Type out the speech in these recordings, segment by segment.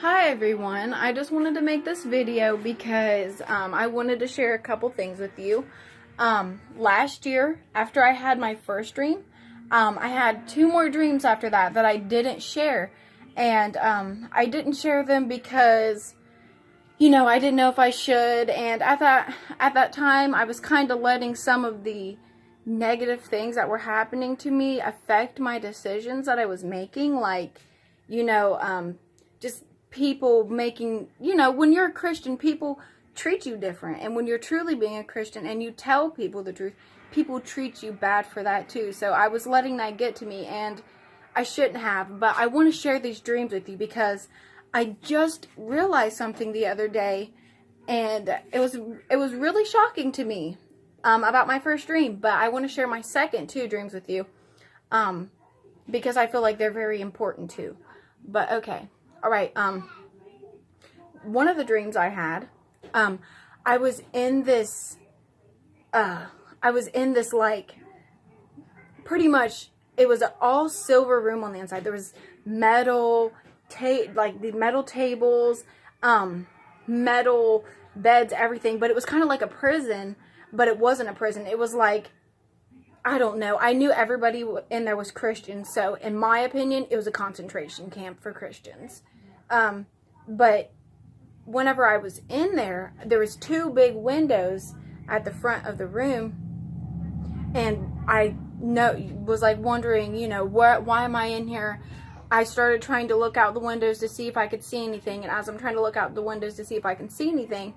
Hi everyone, I just wanted to make this video because I wanted to share a couple things with you. Last year, after I had my first dream, I had two more dreams after that I didn't share. And I didn't share them because, I didn't know if I should. And at that time, I was kind of letting some of the negative things that were happening to me affect my decisions that I was making. Like, just people making, when you're a Christian, people treat you different. And when you're truly being a Christian and you tell people the truth, people treat you bad for that too. So I was letting that get to me, and I shouldn't have. But I want to share these dreams with you because I just realized something the other day, and it was really shocking to me about my first dream. But I want to share my second two dreams with you because I feel like they're very important too. But okay. All right, one of the dreams I had, I was in this, like, pretty much, it was an all silver room on the inside. There was metal, like the metal tables, metal beds, everything, but it was kind of like a prison, but it wasn't a prison. It was like, I don't know. I knew everybody in there was Christian, so in my opinion, it was a concentration camp for Christians. But whenever I was in there, there was two big windows at the front of the room, and I was like wondering, why am I in here? I started trying to look out the windows to see if I could see anything, and as I'm trying to look out the windows to see if I can see anything,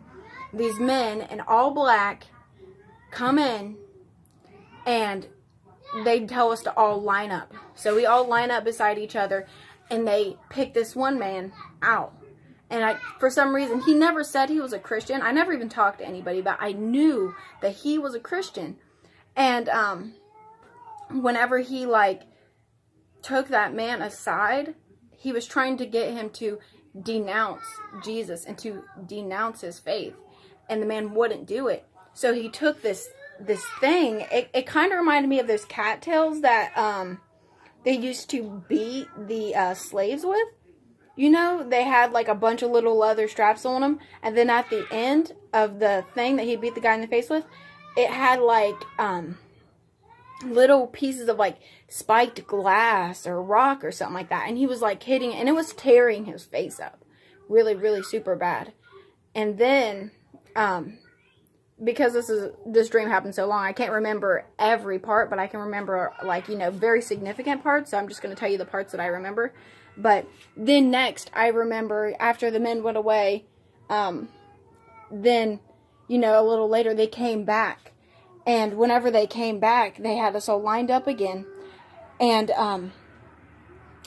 these men in all black come in, and they tell us to all line up. So we all line up beside each other, and they pick this one man out. And for some reason, he never said he was a Christian. I never even talked to anybody, but I knew that he was a Christian. And whenever he, took that man aside, he was trying to get him to denounce Jesus and to denounce his faith. And the man wouldn't do it. So he took this thing. It kind of reminded me of those cattails that they used to beat the slaves with. They had like a bunch of little leather straps on them, and then at the end of the thing that he beat the guy in the face with, it had like little pieces of like spiked glass or rock or something like that, and he was like hitting it, and it was tearing his face up really, really super bad. And then because this dream happened so long, I can't remember every part, but I can remember, very significant parts. So I'm just going to tell you the parts that I remember. But then next, I remember after the men went away, then, a little later, they came back. And whenever they came back, they had us all lined up again. And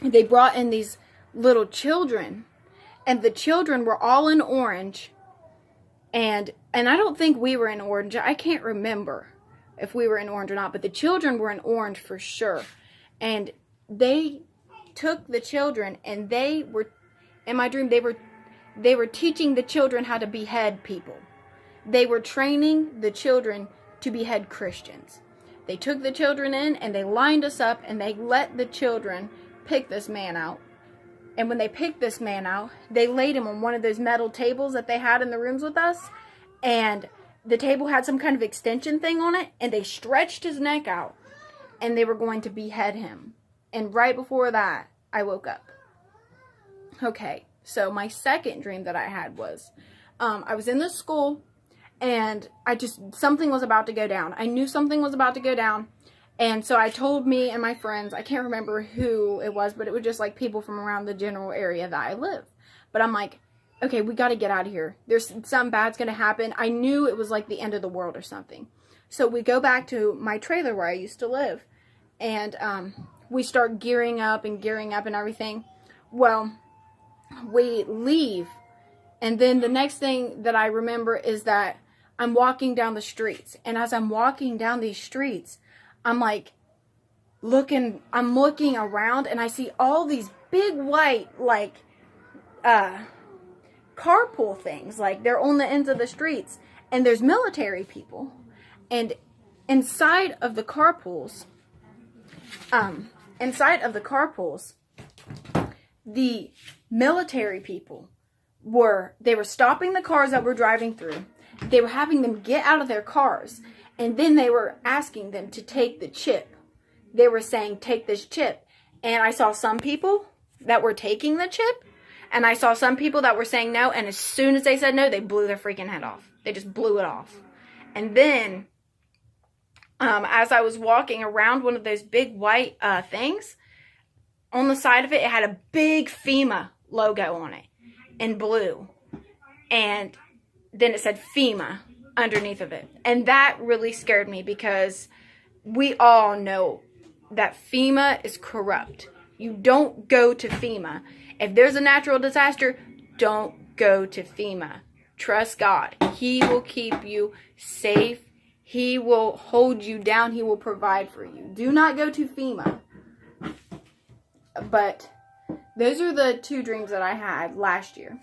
they brought in these little children. And the children were all in orange. And I don't think we were in orange. I can't remember if we were in orange or not. But the children were in orange for sure. And they took the children, and they were, in my dream, they were teaching the children how to behead people. They were training the children to behead Christians. They took the children in, and they lined us up, and they let the children pick this man out. And when they picked this man out, they laid him on one of those metal tables that they had in the rooms with us. And the table had some kind of extension thing on it. And they stretched his neck out. And they were going to behead him. And right before that, I woke up. Okay, so my second dream that I had was, I was in this school. And something was about to go down. I knew something was about to go down. And so I told me and my friends, I can't remember who it was, but it was just like people from around the general area that I live. But I'm like, okay, we got to get out of here. There's something bad's going to happen. I knew it was like the end of the world or something. So we go back to my trailer where I used to live. And we start gearing up and everything. Well, we leave. And then the next thing that I remember is that I'm walking down the streets. And as I'm walking down these streets, I'm looking around, and I see all these big white, carpool things. Like, they're on the ends of the streets. And there's military people. And inside of the carpools, the military people they were stopping the cars that were driving through. They were having them get out of their cars. And then they were asking them to take the chip. They were saying, take this chip. And I saw some people that were taking the chip. And I saw some people that were saying no. And as soon as they said no, they blew their freaking head off. They just blew it off. And then, as I was walking around one of those big white things, on the side of it, it had a big FEMA logo on it in blue. And then it said FEMA underneath of it. And that really scared me because we all know that FEMA is corrupt. You don't go to FEMA. If there's a natural disaster, don't go to FEMA. Trust God. He will keep you safe. He will hold you down. He will provide for you. Do not go to FEMA. But those are the 2 dreams that I had last year.